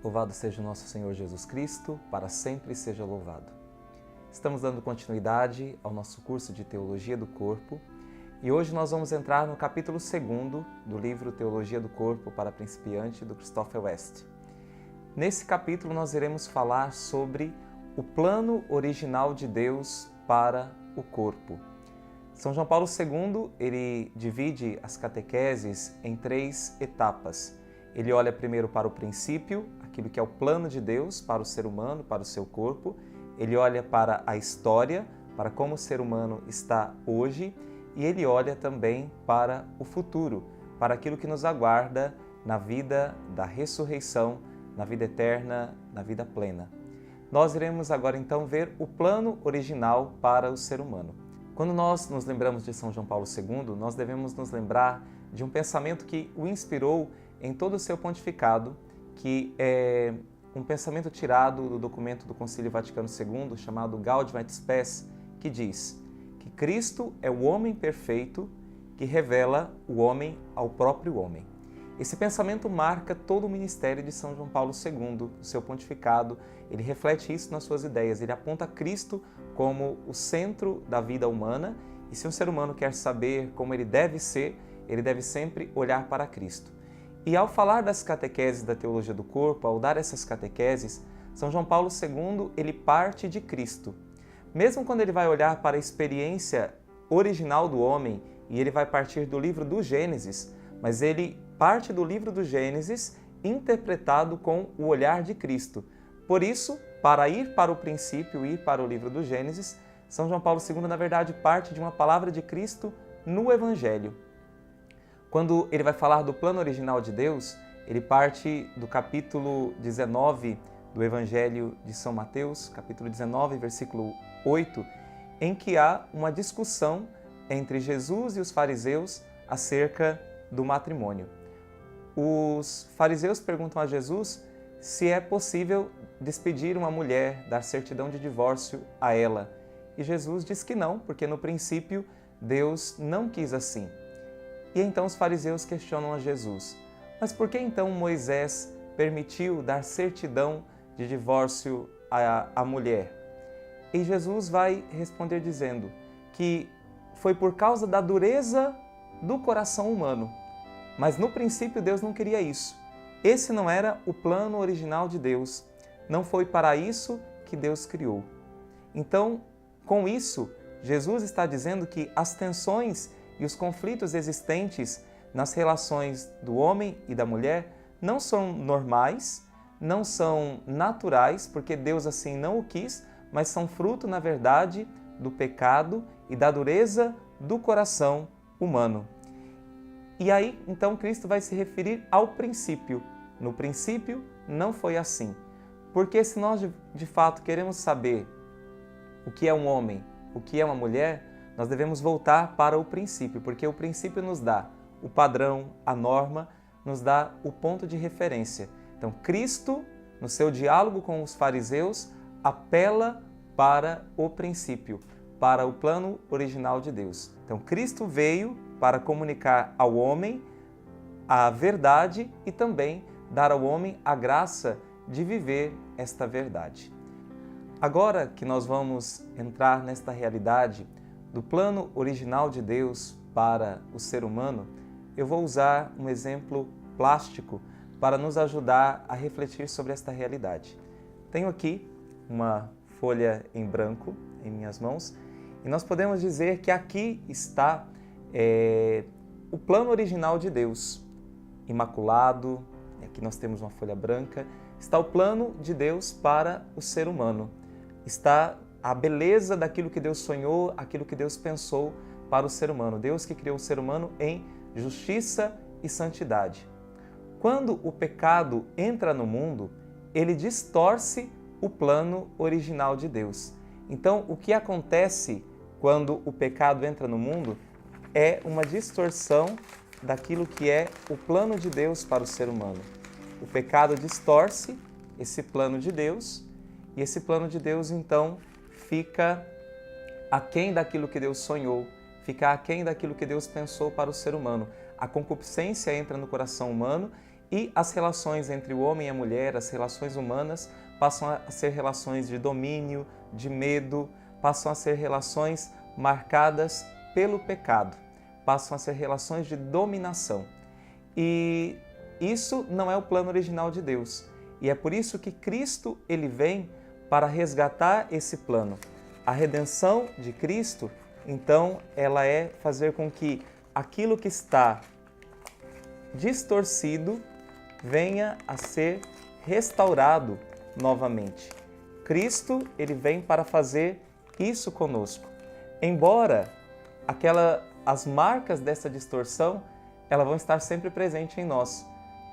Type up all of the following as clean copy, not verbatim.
Louvado seja o nosso Senhor Jesus Cristo, para sempre seja louvado. Estamos dando continuidade ao nosso curso de Teologia do Corpo e hoje nós vamos entrar no capítulo 2 do livro Teologia do Corpo para Principiante, do Christopher West. Nesse capítulo nós iremos falar sobre o plano original de Deus para o corpo. São João Paulo II, ele divide as catequeses em 3 etapas. Ele olha primeiro para o princípio, aquilo que é o plano de Deus para o ser humano, para o seu corpo. Ele olha para a história, para como o ser humano está hoje. E ele olha também para o futuro, para aquilo que nos aguarda na vida da ressurreição, na vida eterna, na vida plena. Nós iremos agora então ver o plano original para o ser humano. Quando nós nos lembramos de São João Paulo II, nós devemos nos lembrar de um pensamento que o inspirou em todo o seu pontificado, que é um pensamento tirado do documento do Concílio Vaticano II, chamado Gaudium et Spes, que diz que Cristo é o homem perfeito que revela o homem ao próprio homem. Esse pensamento marca todo o ministério de São João Paulo II, o seu pontificado. Ele reflete isso nas suas ideias, ele aponta Cristo como o centro da vida humana, e se um ser humano quer saber como ele deve ser, ele deve sempre olhar para Cristo. E ao falar das catequeses da teologia do corpo, ao dar essas catequeses, São João Paulo II, ele parte de Cristo. Mesmo quando ele vai olhar para a experiência original do homem, e ele vai partir do livro do Gênesis, mas ele parte do livro do Gênesis interpretado com o olhar de Cristo. Por isso, para ir para o princípio, ir para o livro do Gênesis, São João Paulo II, na verdade, parte de uma palavra de Cristo no Evangelho. Quando ele vai falar do plano original de Deus, ele parte do capítulo 19 do Evangelho de São Mateus, capítulo 19, versículo 8, em que há uma discussão entre Jesus e os fariseus acerca do matrimônio. Os fariseus perguntam a Jesus se é possível despedir uma mulher, dar certidão de divórcio a ela. E Jesus diz que não, porque no princípio Deus não quis assim. E então os fariseus questionam a Jesus: mas por que então Moisés permitiu dar certidão de divórcio à mulher? E Jesus vai responder dizendo que foi por causa da dureza do coração humano. Mas no princípio Deus não queria isso. Esse não era o plano original de Deus. Não foi para isso que Deus criou. Então, com isso, Jesus está dizendo que as tensões e os conflitos existentes nas relações do homem e da mulher não são normais, não são naturais, porque Deus assim não o quis, mas são fruto, na verdade, do pecado e da dureza do coração humano. E aí, então, Cristo vai se referir ao princípio. No princípio, não foi assim. Porque se nós, de fato, queremos saber o que é um homem, o que é uma mulher, nós devemos voltar para o princípio, porque o princípio nos dá o padrão, a norma, nos dá o ponto de referência. Então, Cristo, no seu diálogo com os fariseus, apela para o princípio, para o plano original de Deus. Então, Cristo veio para comunicar ao homem a verdade e também dar ao homem a graça de viver esta verdade. Agora que nós vamos entrar nesta realidade do plano original de Deus para o ser humano, eu vou usar um exemplo plástico para nos ajudar a refletir sobre esta realidade. Tenho aqui uma folha em branco em minhas mãos e nós podemos dizer que aqui está o plano original de Deus, imaculado. Aqui nós temos uma folha branca. Está o plano de Deus para o ser humano. Está a beleza daquilo que Deus sonhou, aquilo que Deus pensou para o ser humano. Deus que criou o ser humano em justiça e santidade. Quando o pecado entra no mundo, ele distorce o plano original de Deus. Então, o que acontece quando o pecado entra no mundo é uma distorção daquilo que é o plano de Deus para o ser humano. O pecado distorce esse plano de Deus e esse plano de Deus, então, fica aquém daquilo que Deus sonhou, fica aquém daquilo que Deus pensou para o ser humano. A concupiscência entra no coração humano e as relações entre o homem e a mulher, as relações humanas, passam a ser relações de domínio, de medo, passam a ser relações marcadas pelo pecado, passam a ser relações de dominação. E isso não é o plano original de Deus. E é por isso que Cristo ele vem para resgatar esse plano. A redenção de Cristo, então, ela é fazer com que aquilo que está distorcido venha a ser restaurado novamente. Cristo, ele vem para fazer isso conosco. Embora as marcas dessa distorção, elas vão estar sempre presentes em nós,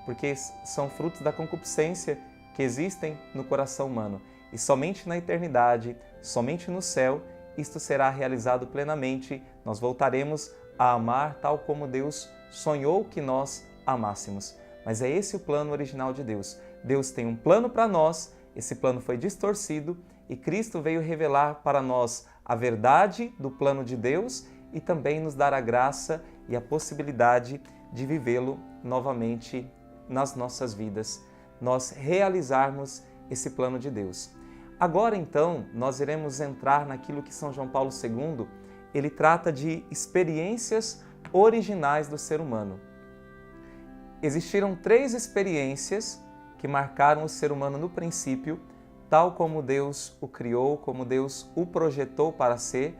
porque são frutos da concupiscência que existem no coração humano. E somente na eternidade, somente no céu, isto será realizado plenamente. Nós voltaremos a amar tal como Deus sonhou que nós amássemos. Mas é esse o plano original de Deus. Deus tem um plano para nós, esse plano foi distorcido e Cristo veio revelar para nós a verdade do plano de Deus e também nos dar a graça e a possibilidade de vivê-lo novamente nas nossas vidas, nós realizarmos esse plano de Deus. Agora então, nós iremos entrar naquilo que São João Paulo II, ele trata de experiências originais do ser humano. Existiram 3 experiências que marcaram o ser humano no princípio, tal como Deus o criou, como Deus o projetou para ser.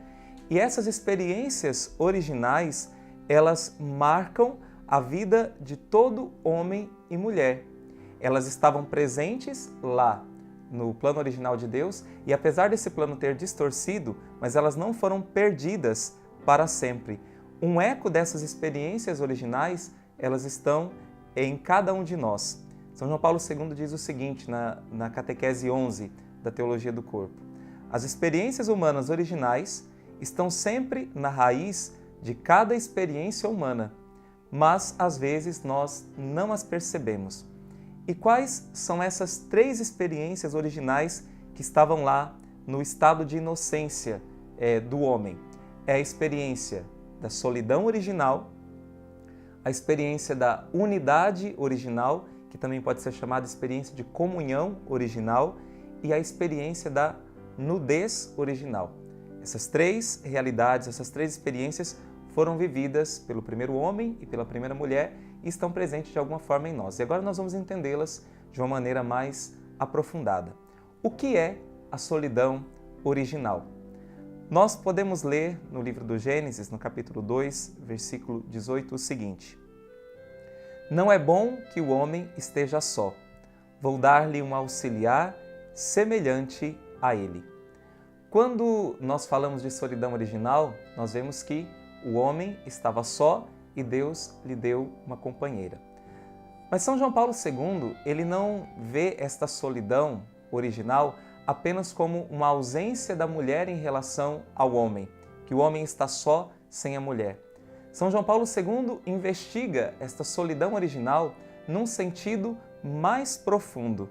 E essas experiências originais, elas marcam a vida de todo homem e mulher. Elas estavam presentes lá no plano original de Deus e apesar desse plano ter distorcido, mas elas não foram perdidas para sempre. Um eco dessas experiências originais, elas estão em cada um de nós. São João Paulo II diz o seguinte na Catequese 11 da Teologia do Corpo: as experiências humanas originais estão sempre na raiz de cada experiência humana, mas às vezes nós não as percebemos. E quais são essas 3 experiências originais que estavam lá no estado de inocência do homem? É a experiência da solidão original, a experiência da unidade original, que também pode ser chamada experiência de comunhão original, e a experiência da nudez original. Essas 3 realidades, essas 3 experiências foram vividas pelo primeiro homem e pela primeira mulher e estão presentes de alguma forma em nós. E agora nós vamos entendê-las de uma maneira mais aprofundada. O que é a solidão original? Nós podemos ler no livro do Gênesis, no capítulo 2, versículo 18, o seguinte: não é bom que o homem esteja só. Vou dar-lhe um auxiliar semelhante a ele. Quando nós falamos de solidão original, nós vemos que o homem estava só e Deus lhe deu uma companheira. Mas São João Paulo II, ele não vê esta solidão original apenas como uma ausência da mulher em relação ao homem, que o homem está só sem a mulher. São João Paulo II investiga esta solidão original num sentido mais profundo.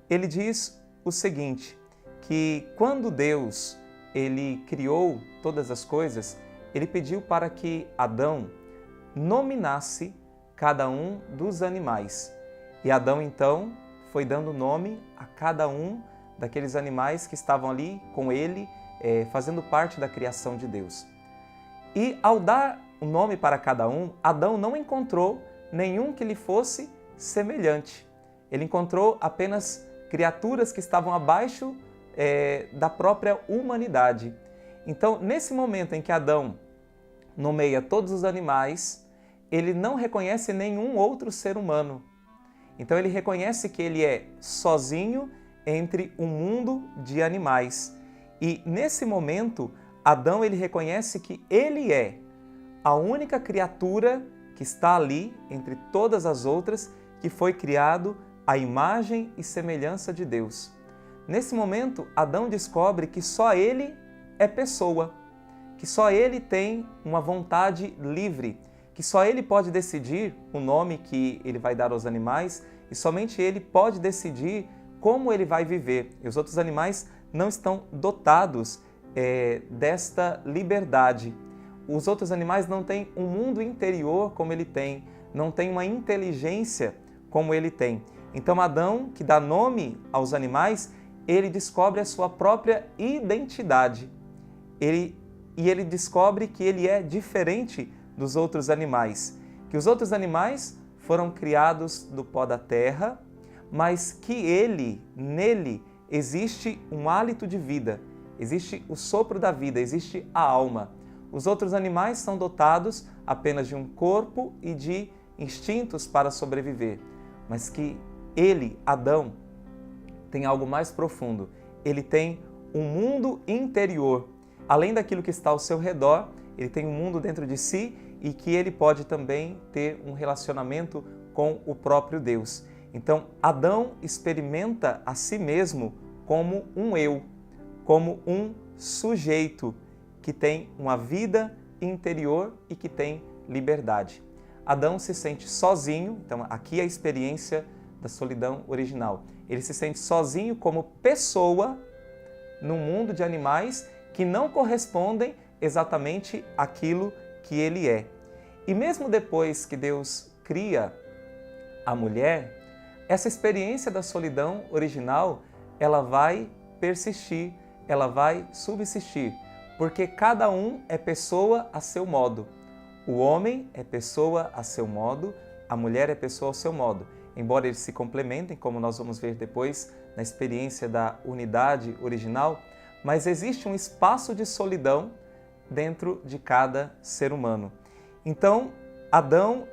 Ele diz o seguinte, que quando Deus ele criou todas as coisas, ele pediu para que Adão nominasse cada um dos animais. E Adão, então, foi dando nome a cada um daqueles animais que estavam ali com ele, fazendo parte da criação de Deus. E ao dar o nome para cada um, Adão não encontrou nenhum que lhe fosse semelhante. Ele encontrou apenas criaturas que estavam abaixo da própria humanidade. Então, nesse momento em que Adão nomeia todos os animais, ele não reconhece nenhum outro ser humano. Então ele reconhece que ele é sozinho entre um mundo de animais. E nesse momento, Adão ele reconhece que ele é a única criatura que está ali entre todas as outras que foi criado à imagem e semelhança de Deus. Nesse momento, Adão descobre que só ele é pessoa, que só ele tem uma vontade livre, que só ele pode decidir o nome que ele vai dar aos animais e somente ele pode decidir como ele vai viver. E os outros animais não estão dotados desta liberdade. Os outros animais não têm um mundo interior como ele tem, não tem uma inteligência como ele tem. Então Adão, que dá nome aos animais, ele descobre a sua própria identidade. Ele descobre que ele é diferente dos outros animais, que os outros animais foram criados do pó da terra, mas que nele, existe um hálito de vida, existe o sopro da vida, existe a alma. Os outros animais são dotados apenas de um corpo e de instintos para sobreviver, mas que ele, Adão, tem algo mais profundo. Ele tem um mundo interior. Além daquilo que está ao seu redor, ele tem um mundo dentro de si e que ele pode também ter um relacionamento com o próprio Deus. Então, Adão experimenta a si mesmo como um eu, como um sujeito que tem uma vida interior e que tem liberdade. Adão se sente sozinho, então aqui é a experiência da solidão original. Ele se sente sozinho como pessoa num mundo de animais que não correspondem exatamente àquilo que ele é. E mesmo depois que Deus cria a mulher, essa experiência da solidão original, ela vai persistir, ela vai subsistir, porque cada um é pessoa a seu modo. O homem é pessoa a seu modo, a mulher é pessoa ao seu modo. Embora eles se complementem, como nós vamos ver depois na experiência da unidade original, mas existe um espaço de solidão dentro de cada ser humano. Então, Adão,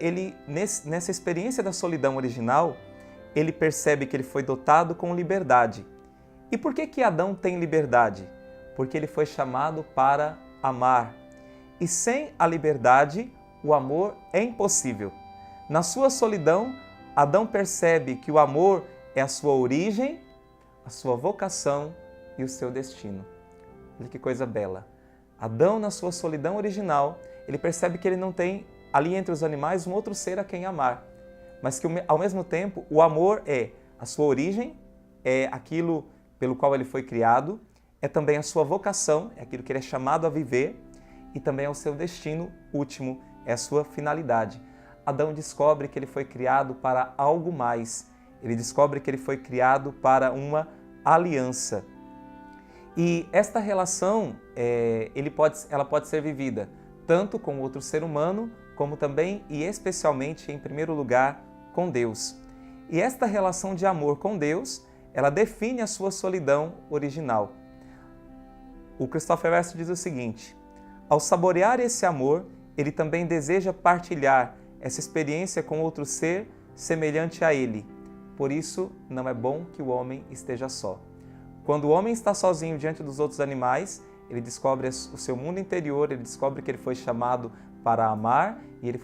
nessa experiência da solidão original, ele percebe que ele foi dotado com liberdade. E por que Adão tem liberdade? Porque ele foi chamado para amar. E sem a liberdade, o amor é impossível. Na sua solidão, Adão percebe que o amor é a sua origem, a sua vocação e o seu destino. Olha que coisa bela. Adão, na sua solidão original, ele percebe que ele não tem ali entre os animais um outro ser a quem amar, mas que ao mesmo tempo o amor é a sua origem, é aquilo pelo qual ele foi criado, é também a sua vocação, é aquilo que ele é chamado a viver, e também é o seu destino último, é a sua finalidade. Adão descobre que ele foi criado para algo mais, ele descobre que ele foi criado para uma aliança. E esta relação, ela pode ser vivida tanto com outro ser humano, como também e especialmente, em primeiro lugar, com Deus. E esta relação de amor com Deus, ela define a sua solidão original. O Christopher West diz o seguinte: ao saborear esse amor, ele também deseja partilhar essa experiência com outro ser semelhante a ele. Por isso, não é bom que o homem esteja só. Quando o homem está sozinho diante dos outros animais, ele descobre o seu mundo interior, ele descobre que ele foi chamado para amar e ele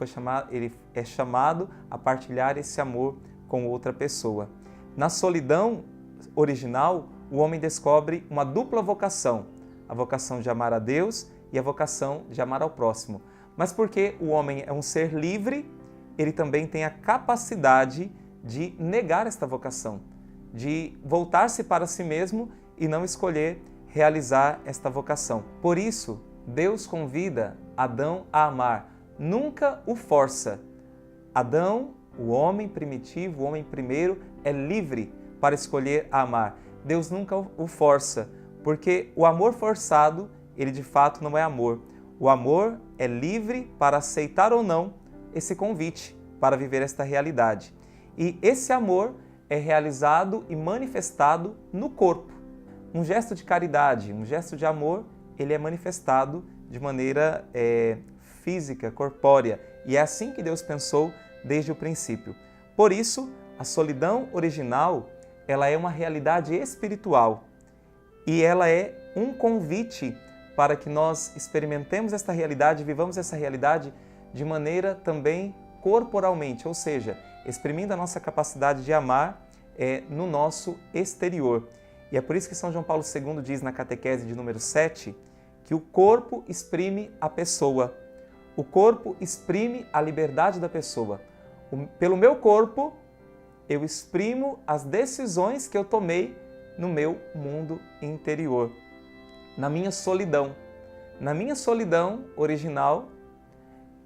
é chamado a partilhar esse amor com outra pessoa. Na solidão original, o homem descobre uma dupla vocação, a vocação de amar a Deus e a vocação de amar ao próximo. Mas porque o homem é um ser livre, ele também tem a capacidade de negar esta vocação, de voltar-se para si mesmo e não escolher realizar esta vocação. Por isso, Deus convida Adão a amar, nunca o força. Adão, o homem primitivo, o homem primeiro, é livre para escolher amar. Deus nunca o força, porque o amor forçado, ele de fato não é amor. O amor é livre para aceitar ou não esse convite para viver esta realidade. E esse amor é realizado e manifestado no corpo. Um gesto de caridade, um gesto de amor, ele é manifestado de maneira física, corpórea. E é assim que Deus pensou desde o princípio. Por isso, a solidão original, ela é uma realidade espiritual. E ela é um convite para que nós experimentemos esta realidade, vivamos essa realidade de maneira também corporalmente, ou seja, exprimindo a nossa capacidade de amar no nosso exterior. E é por isso que São João Paulo II diz na catequese de número 7 que o corpo exprime a pessoa. O corpo exprime a liberdade da pessoa. Pelo meu corpo, eu exprimo as decisões que eu tomei no meu mundo interior, na minha solidão. Na minha solidão original,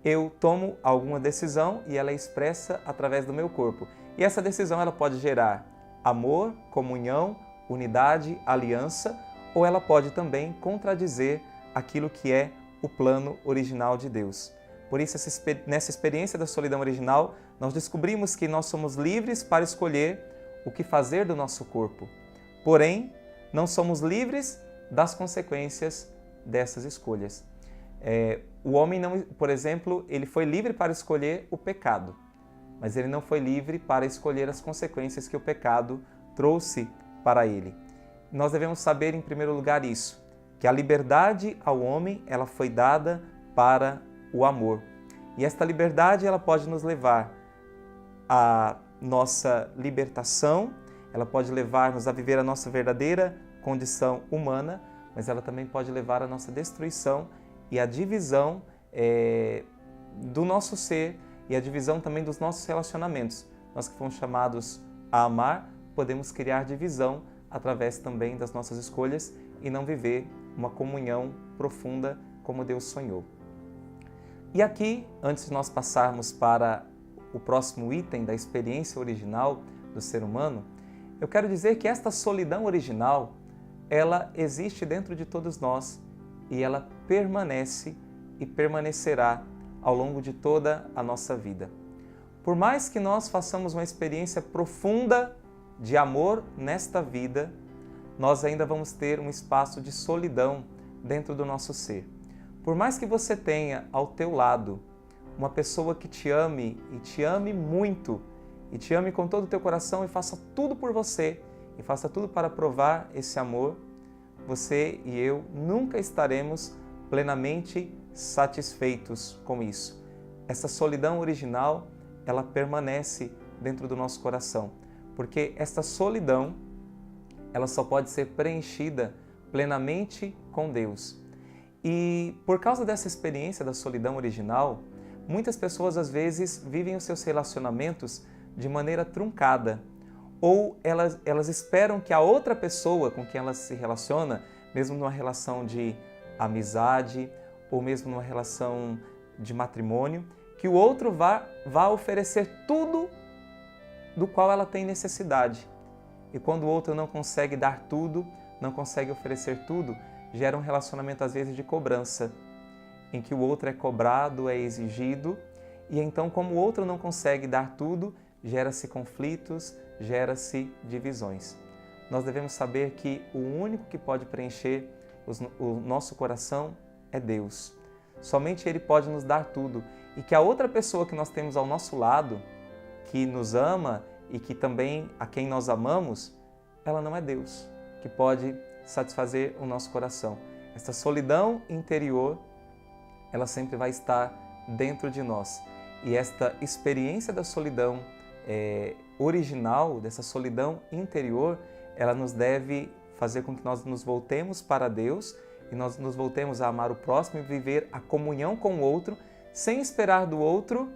eu tomo alguma decisão e ela é expressa através do meu corpo. E essa decisão ela pode gerar amor, comunhão, unidade, aliança, ou ela pode também contradizer aquilo que é o plano original de Deus. Por isso, nessa experiência da solidão original, nós descobrimos que nós somos livres para escolher o que fazer do nosso corpo. Porém, não somos livres das consequências dessas escolhas. O homem, não, por exemplo, ele foi livre para escolher o pecado, mas ele não foi livre para escolher as consequências que o pecado trouxe para ele. Nós devemos saber, em primeiro lugar, isso, que a liberdade ao homem ela foi dada para o amor. E esta liberdade ela pode nos levar à nossa libertação, ela pode levar-nos a viver a nossa verdadeira condição humana, mas ela também pode levar à nossa destruição e à divisão do nosso ser e à divisão também dos nossos relacionamentos. Nós que fomos chamados a amar, podemos criar divisão através também das nossas escolhas e não viver uma comunhão profunda como Deus sonhou. E aqui, antes de nós passarmos para o próximo item da experiência original do ser humano, eu quero dizer que esta solidão original, ela existe dentro de todos nós e ela permanece e permanecerá ao longo de toda a nossa vida. Por mais que nós façamos uma experiência profunda de amor nesta vida, nós ainda vamos ter um espaço de solidão dentro do nosso ser. Por mais que você tenha ao teu lado uma pessoa que te ame e te ame muito, e te ame com todo o teu coração e faça tudo por você, e faça tudo para provar esse amor, você e eu nunca estaremos plenamente satisfeitos com isso. Essa solidão original, ela permanece dentro do nosso coração, porque esta solidão, ela só pode ser preenchida plenamente com Deus. E por causa dessa experiência da solidão original, muitas pessoas às vezes vivem os seus relacionamentos de maneira truncada, ou elas esperam que a outra pessoa com quem ela se relaciona, mesmo numa relação de amizade ou mesmo numa relação de matrimônio, que o outro vá oferecer tudo do qual ela tem necessidade. E quando o outro não consegue dar tudo, não consegue oferecer tudo, gera um relacionamento às vezes de cobrança, em que o outro é cobrado, é exigido, e então como o outro não consegue dar tudo, gera-se conflitos, gera-se divisões. Nós devemos saber que o único que pode preencher o nosso coração é Deus. Somente Ele pode nos dar tudo. E que a outra pessoa que nós temos ao nosso lado, que nos ama e que também a quem nós amamos, ela não é Deus, que pode satisfazer o nosso coração. Esta solidão interior, ela sempre vai estar dentro de nós. E esta experiência da solidão original, dessa solidão interior, ela nos deve fazer com que nós nos voltemos para Deus e nós nos voltemos a amar o próximo e viver a comunhão com o outro, sem esperar do outro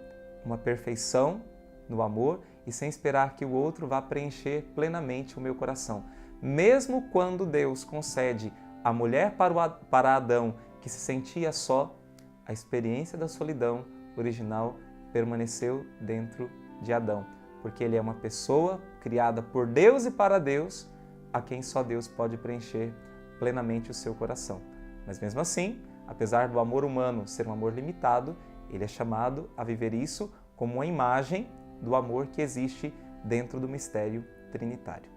uma perfeição no amor e sem esperar que o outro vá preencher plenamente o meu coração. Mesmo quando Deus concede a mulher para Adão, que se sentia só, a experiência da solidão original permaneceu dentro de Adão, porque ele é uma pessoa criada por Deus e para Deus, a quem só Deus pode preencher plenamente o seu coração. Mas mesmo assim, apesar do amor humano ser um amor limitado, ele é chamado a viver isso como uma imagem do amor que existe dentro do mistério trinitário.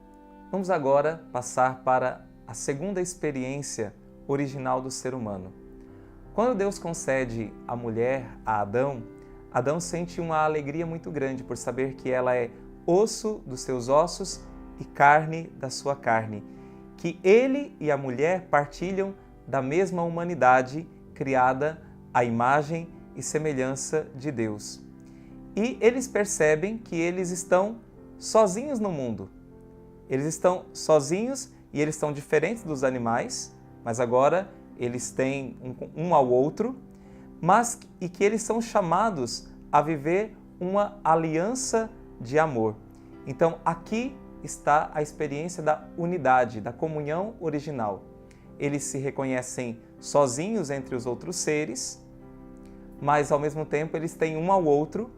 Vamos agora passar para a segunda experiência original do ser humano. Quando Deus concede a mulher a Adão, Adão sente uma alegria muito grande por saber que ela é osso dos seus ossos e carne da sua carne, que ele e a mulher partilham da mesma humanidade criada à imagem e semelhança de Deus. E eles percebem que eles estão sozinhos no mundo. Eles estão sozinhos e eles estão diferentes dos animais, mas agora eles têm um ao outro, e que eles são chamados a viver uma aliança de amor. Então aqui está a experiência da unidade, da comunhão original. Eles se reconhecem sozinhos entre os outros seres, mas ao mesmo tempo eles têm um ao outro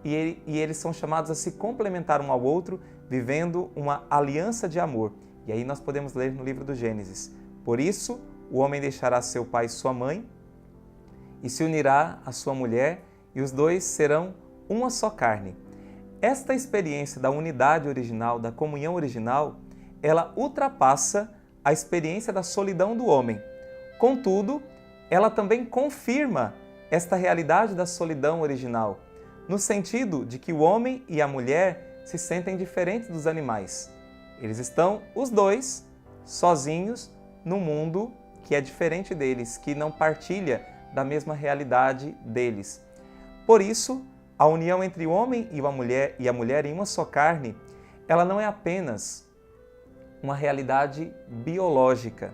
e eles são chamados a se complementar um ao outro, vivendo uma aliança de amor. E aí nós podemos ler no livro do Gênesis: por isso, o homem deixará seu pai e sua mãe e se unirá à sua mulher, e os dois serão uma só carne. Esta experiência da unidade original, da comunhão original, ela ultrapassa a experiência da solidão do homem. Contudo, ela também confirma esta realidade da solidão original, no sentido de que o homem e a mulher se sentem diferentes dos animais. Eles estão, os dois, sozinhos no mundo que é diferente deles, que não partilha da mesma realidade deles. Por isso, a união entre o homem e a mulher em uma só carne, ela não é apenas uma realidade biológica,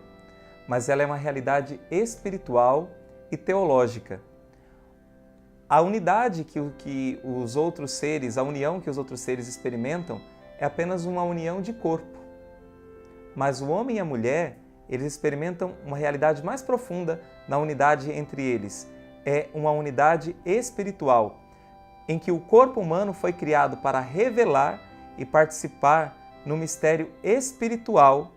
mas ela é uma realidade espiritual e teológica. A unidade que os outros seres, a união que os outros seres experimentam é apenas uma união de corpo. Mas o homem e a mulher, eles experimentam uma realidade mais profunda na unidade entre eles. É uma unidade espiritual, em que o corpo humano foi criado para revelar e participar no mistério espiritual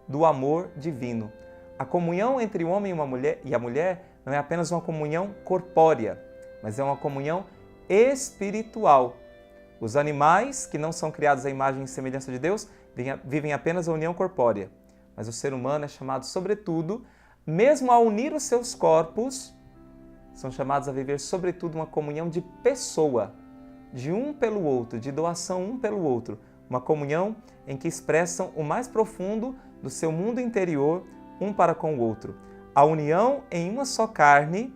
do amor divino. A comunhão entre o homem e a mulher não é apenas uma comunhão corpórea, mas é uma comunhão espiritual. Os animais, que não são criados à imagem e semelhança de Deus, vivem apenas a união corpórea. Mas o ser humano é chamado, sobretudo, mesmo a unir os seus corpos, são chamados a viver, sobretudo, uma comunhão de pessoa, de um pelo outro, de doação um pelo outro. Uma comunhão em que expressam o mais profundo do seu mundo interior, um para com o outro. A união em uma só carne,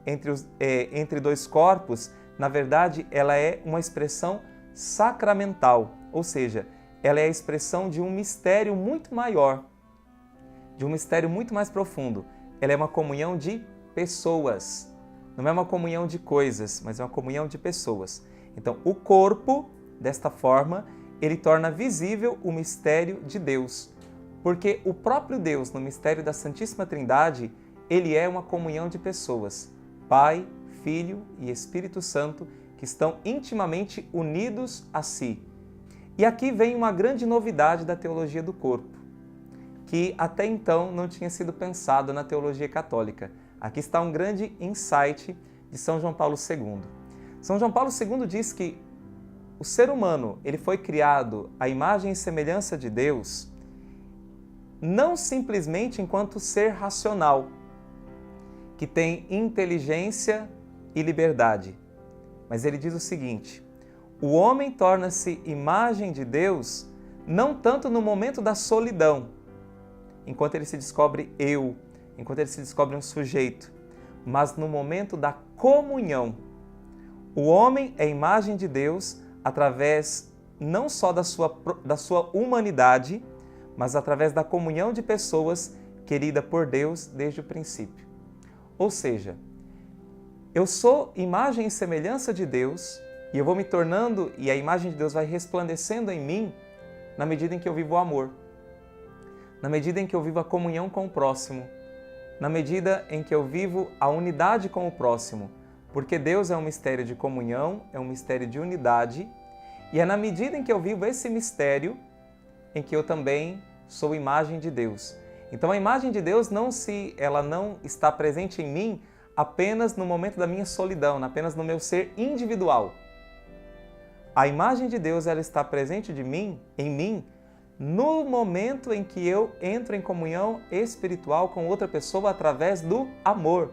entre dois corpos, na verdade, ela é uma expressão sacramental, ou seja, ela é a expressão de um mistério muito maior, de um mistério muito mais profundo. Ela é uma comunhão de pessoas. Não é uma comunhão de coisas, mas é uma comunhão de pessoas. Então, o corpo, desta forma, ele torna visível o mistério de Deus. Porque o próprio Deus, no mistério da Santíssima Trindade, ele é uma comunhão de pessoas. Pai, Filho e Espírito Santo, que estão intimamente unidos a si. E aqui vem uma grande novidade da teologia do corpo, que até então não tinha sido pensado na teologia católica. Aqui está um grande insight de São João Paulo II. São João Paulo II diz que o ser humano ele foi criado à imagem e semelhança de Deus, não simplesmente enquanto ser racional, que tem inteligência e liberdade. Mas ele diz o seguinte: o homem torna-se imagem de Deus não tanto no momento da solidão, enquanto ele se descobre eu, enquanto ele se descobre um sujeito, mas no momento da comunhão. O homem é imagem de Deus através não só da sua humanidade, mas através da comunhão de pessoas querida por Deus desde o princípio. Ou seja, eu sou imagem e semelhança de Deus e eu vou me tornando, e a imagem de Deus vai resplandecendo em mim na medida em que eu vivo o amor, na medida em que eu vivo a comunhão com o próximo, na medida em que eu vivo a unidade com o próximo, porque Deus é um mistério de comunhão, é um mistério de unidade, e é na medida em que eu vivo esse mistério em que eu também sou imagem de Deus. Então a imagem de Deus ela não está presente em mim apenas no momento da minha solidão, apenas no meu ser individual. A imagem de Deus ela está presente em mim, no momento em que eu entro em comunhão espiritual com outra pessoa através do amor.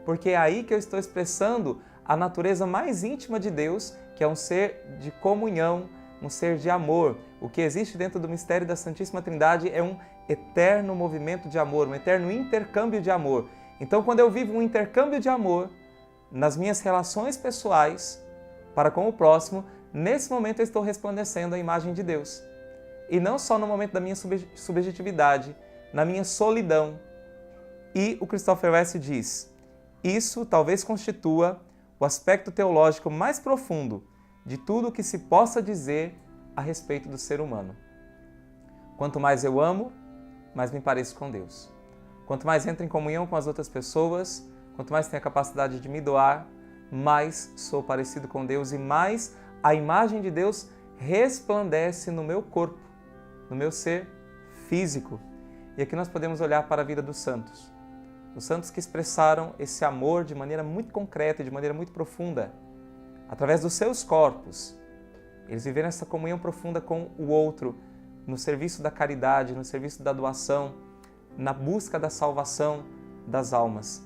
Porque é aí que eu estou expressando a natureza mais íntima de Deus, que é um ser de comunhão, um ser de amor. O que existe dentro do mistério da Santíssima Trindade é um eterno movimento de amor, um eterno intercâmbio de amor. Então, quando eu vivo um intercâmbio de amor nas minhas relações pessoais para com o próximo, nesse momento eu estou resplandecendo a imagem de Deus. E não só no momento da minha subjetividade, na minha solidão. E o Christopher West diz: isso talvez constitua o aspecto teológico mais profundo de tudo o que se possa dizer a respeito do ser humano. Quanto mais eu amo, mais me pareço com Deus. Quanto mais entro em comunhão com as outras pessoas, quanto mais tenho a capacidade de me doar, mais sou parecido com Deus e mais a imagem de Deus resplandece no meu corpo, no meu ser físico. E aqui nós podemos olhar para a vida dos santos. Os santos que expressaram esse amor de maneira muito concreta e de maneira muito profunda, através dos seus corpos. Eles viveram essa comunhão profunda com o outro, no serviço da caridade, no serviço da doação, na busca da salvação das almas.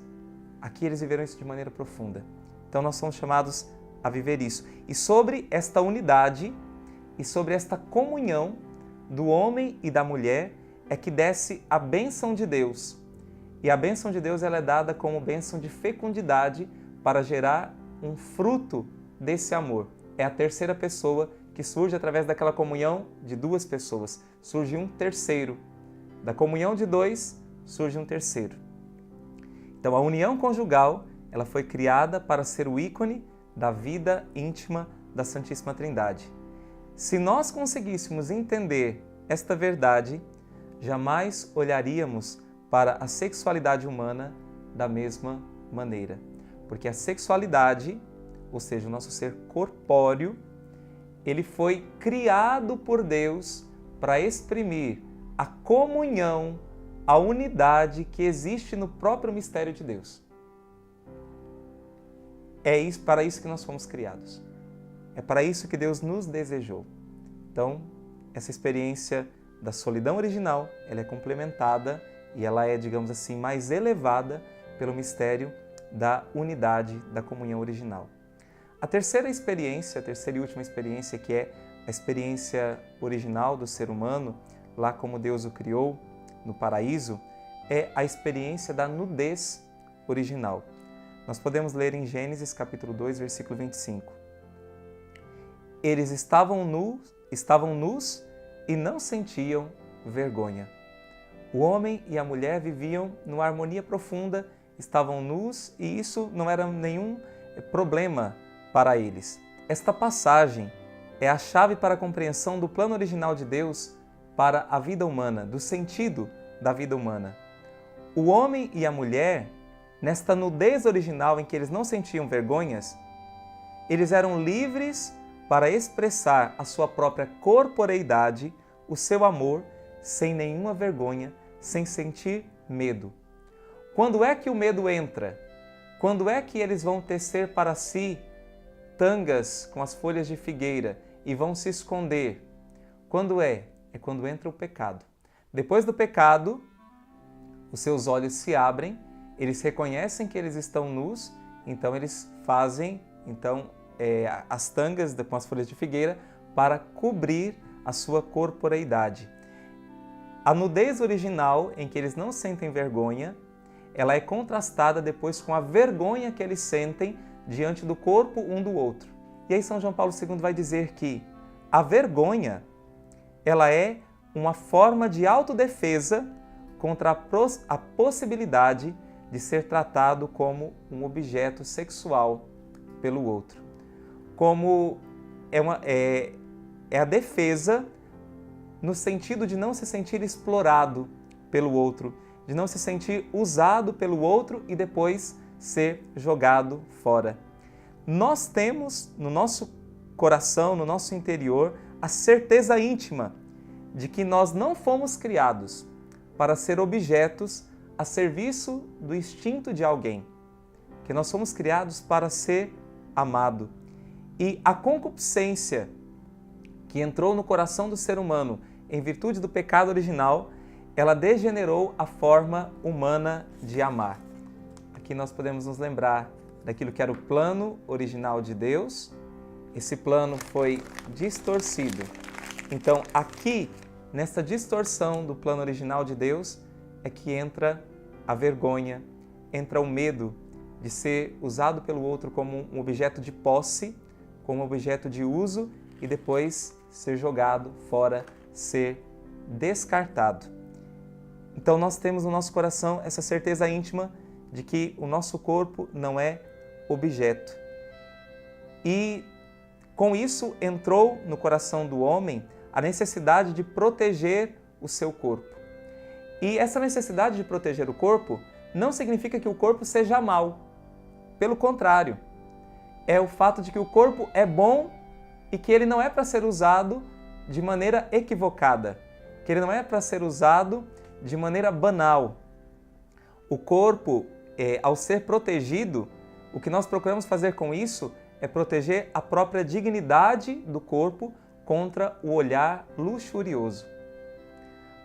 Aqui eles viveram isso de maneira profunda. Então nós somos chamados a viver isso. E sobre esta unidade e sobre esta comunhão do homem e da mulher é que desce a bênção de Deus. E a bênção de Deus ela é dada como bênção de fecundidade para gerar um fruto desse amor. É a terceira pessoa que surge através daquela comunhão de duas pessoas. Surge um terceiro. Da comunhão de dois, surge um terceiro. Então a união conjugal ela foi criada para ser o ícone da vida íntima da Santíssima Trindade. Se nós conseguíssemos entender esta verdade, jamais olharíamos para a sexualidade humana da mesma maneira. Porque a sexualidade, ou seja, o nosso ser corpóreo, ele foi criado por Deus para exprimir a comunhão, a unidade que existe no próprio mistério de Deus. É para isso que nós fomos criados. É para isso que Deus nos desejou. Então, essa experiência da solidão original, ela é complementada e ela é, digamos assim, mais elevada pelo mistério da unidade, da comunhão original. A terceira experiência, a terceira e última experiência, que é a experiência original do ser humano, lá como Deus o criou, no paraíso, é a experiência da nudez original. Nós podemos ler em Gênesis capítulo 2, versículo 25. Eles estavam nus e não sentiam vergonha. O homem e a mulher viviam numa harmonia profunda, estavam nus e isso não era nenhum problema para eles. Esta passagem é a chave para a compreensão do plano original de Deus para a vida humana, do sentido da vida humana. O homem e a mulher, nesta nudez original em que eles não sentiam vergonhas, eles eram livres para expressar a sua própria corporeidade, o seu amor, sem nenhuma vergonha, sem sentir medo. Quando é que o medo entra? Quando é que eles vão tecer para si tangas com as folhas de figueira e vão se esconder? Quando é? É quando entra o pecado. Depois do pecado, os seus olhos se abrem, eles reconhecem que eles estão nus, então eles fazem as tangas com as folhas de figueira para cobrir a sua corporeidade. A nudez original, em que eles não sentem vergonha, ela é contrastada depois com a vergonha que eles sentem diante do corpo um do outro. E aí São João Paulo II vai dizer que a vergonha, ela é uma forma de autodefesa contra a possibilidade de ser tratado como um objeto sexual pelo outro. Como é a defesa no sentido de não se sentir explorado pelo outro, de não se sentir usado pelo outro e depois ser jogado fora. Nós temos no nosso coração, no nosso interior, a certeza íntima de que nós não fomos criados para ser objetos a serviço do instinto de alguém, que nós somos criados para ser amado. E a concupiscência que entrou no coração do ser humano em virtude do pecado original, ela degenerou a forma humana de amar. Aqui nós podemos nos lembrar daquilo que era o plano original de Deus. Esse plano foi distorcido. Então, aqui, nessa distorção do plano original de Deus, é que entra a vergonha, entra o medo de ser usado pelo outro como um objeto de posse, como um objeto de uso e depois ser jogado fora, ser descartado. Então nós temos no nosso coração essa certeza íntima de que o nosso corpo não é objeto. E com isso entrou no coração do homem a necessidade de proteger o seu corpo. E essa necessidade de proteger o corpo não significa que o corpo seja mau. Pelo contrário, é o fato de que o corpo é bom e que ele não é para ser usado de maneira equivocada, que ele não é para ser usado de maneira banal. O corpo, ao ser protegido, o que nós procuramos fazer com isso é proteger a própria dignidade do corpo contra o olhar luxurioso.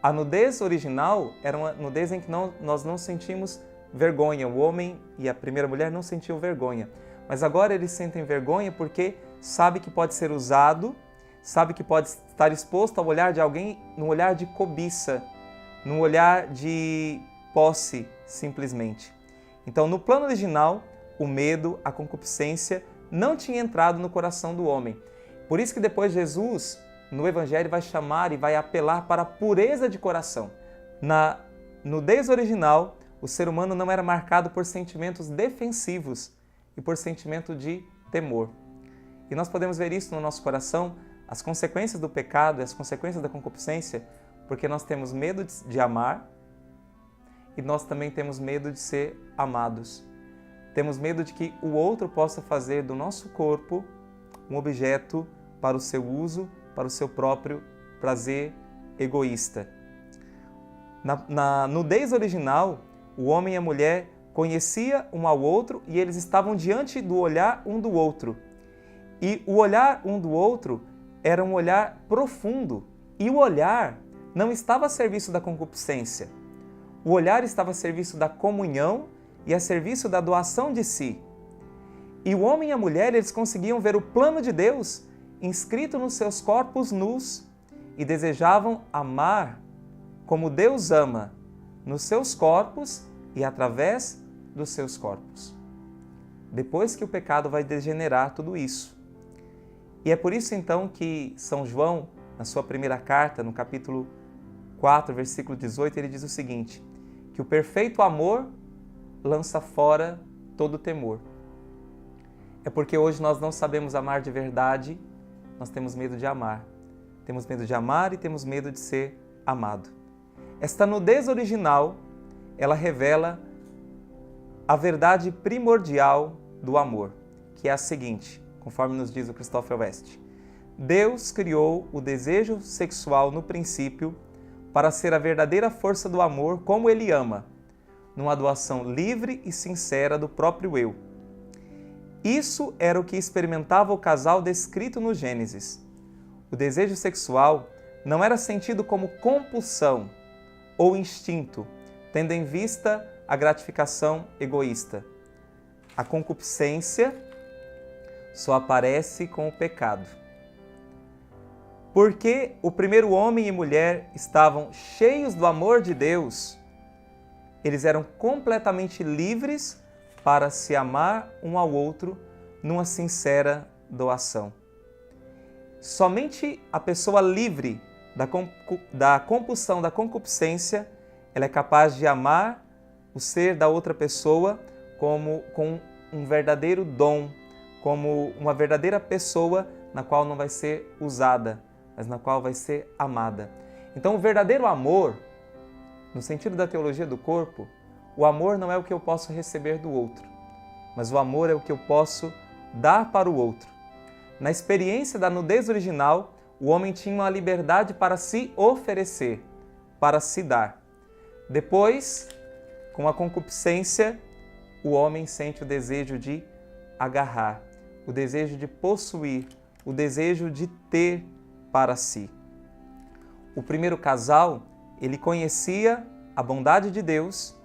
A nudez original era uma nudez em que nós não sentimos vergonha. O homem e a primeira mulher não sentiam vergonha. Mas agora eles sentem vergonha porque sabe que pode ser usado, sabe que pode estar exposto ao olhar de alguém, num olhar de cobiça, num olhar de posse, simplesmente. Então, no plano original, o medo, a concupiscência não tinha entrado no coração do homem. Por isso que depois Jesus, no Evangelho, vai chamar e vai apelar para a pureza de coração. Na nudez original, o ser humano não era marcado por sentimentos defensivos e por sentimento de temor. E nós podemos ver isso no nosso coração, as consequências do pecado e as consequências da concupiscência, porque nós temos medo de amar e nós também temos medo de ser amados. Temos medo de que o outro possa fazer do nosso corpo um objeto para o seu uso, para o seu próprio prazer egoísta. Na nudez original, o homem e a mulher conheciam um ao outro e eles estavam diante do olhar um do outro. E o olhar um do outro era um olhar profundo. E o olhar não estava a serviço da concupiscência. O olhar estava a serviço da comunhão e a serviço da doação de si. E o homem e a mulher, eles conseguiam ver o plano de Deus inscrito nos seus corpos nus e desejavam amar como Deus ama, nos seus corpos e através dos seus corpos. Depois que o pecado vai degenerar tudo isso. E é por isso então que São João, na sua primeira carta, no capítulo 4, versículo 18, ele diz o seguinte, que o perfeito amor lança fora todo temor. É porque hoje nós não sabemos amar de verdade, nós temos medo de amar. Temos medo de amar e temos medo de ser amado. Esta nudez original, ela revela a verdade primordial do amor, que é a seguinte, conforme nos diz o Christopher West. Deus criou o desejo sexual no princípio para ser a verdadeira força do amor como Ele ama, numa doação livre e sincera do próprio eu. Isso era o que experimentava o casal descrito no Gênesis. O desejo sexual não era sentido como compulsão ou instinto, tendo em vista a gratificação egoísta. A concupiscência só aparece com o pecado. Porque o primeiro homem e mulher estavam cheios do amor de Deus, eles eram completamente livres para se amar um ao outro numa sincera doação. Somente a pessoa livre da compulsão, da concupiscência, ela é capaz de amar o ser da outra pessoa com um verdadeiro dom, como uma verdadeira pessoa na qual não vai ser usada, mas na qual vai ser amada. Então, o verdadeiro amor, no sentido da teologia do corpo, o amor não é o que eu posso receber do outro, mas o amor é o que eu posso dar para o outro. Na experiência da nudez original, o homem tinha uma liberdade para se oferecer, para se dar. Depois, com a concupiscência, o homem sente o desejo de agarrar, o desejo de possuir, o desejo de ter para si. O primeiro casal, ele conhecia a bondade de Deus,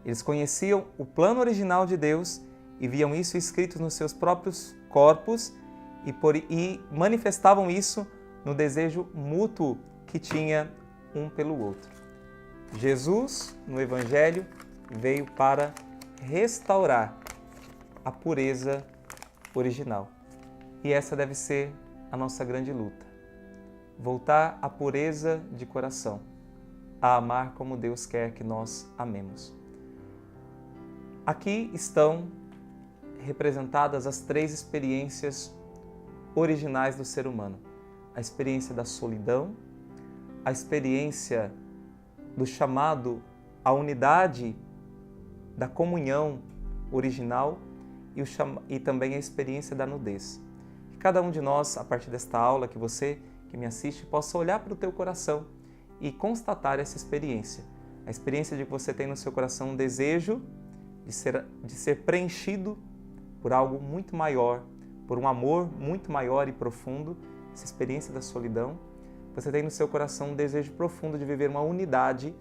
eles conheciam o plano original de Deus e viam isso escrito nos seus próprios corpos e manifestavam isso no desejo mútuo que tinha um pelo outro. Jesus, no Evangelho, veio para restaurar a pureza original. E essa deve ser a nossa grande luta. Voltar à pureza de coração, a amar como Deus quer que nós amemos. Aqui estão representadas as três experiências originais do ser humano. A experiência da solidão, a experiência do chamado à unidade da comunhão original e também a experiência da nudez. Que cada um de nós, a partir desta aula, que você que me assiste, possa olhar para o teu coração e constatar essa experiência. A experiência de que você tem no seu coração um desejo de ser preenchido por algo muito maior, por um amor muito maior e profundo, essa experiência da solidão. Você tem no seu coração um desejo profundo de viver uma unidade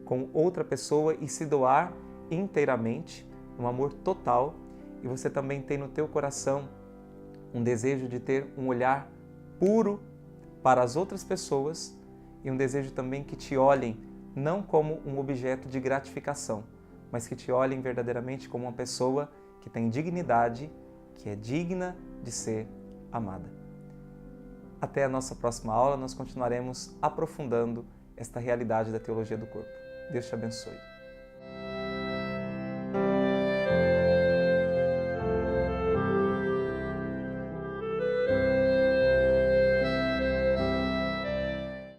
com outra pessoa e se doar inteiramente, um amor total. E você também tem no teu coração um desejo de ter um olhar puro para as outras pessoas e um desejo também que te olhem não como um objeto de gratificação, mas que te olhem verdadeiramente como uma pessoa que tem dignidade, que é digna de ser amada. Até a nossa próxima aula, nós continuaremos aprofundando esta realidade da teologia do corpo. Deus te abençoe.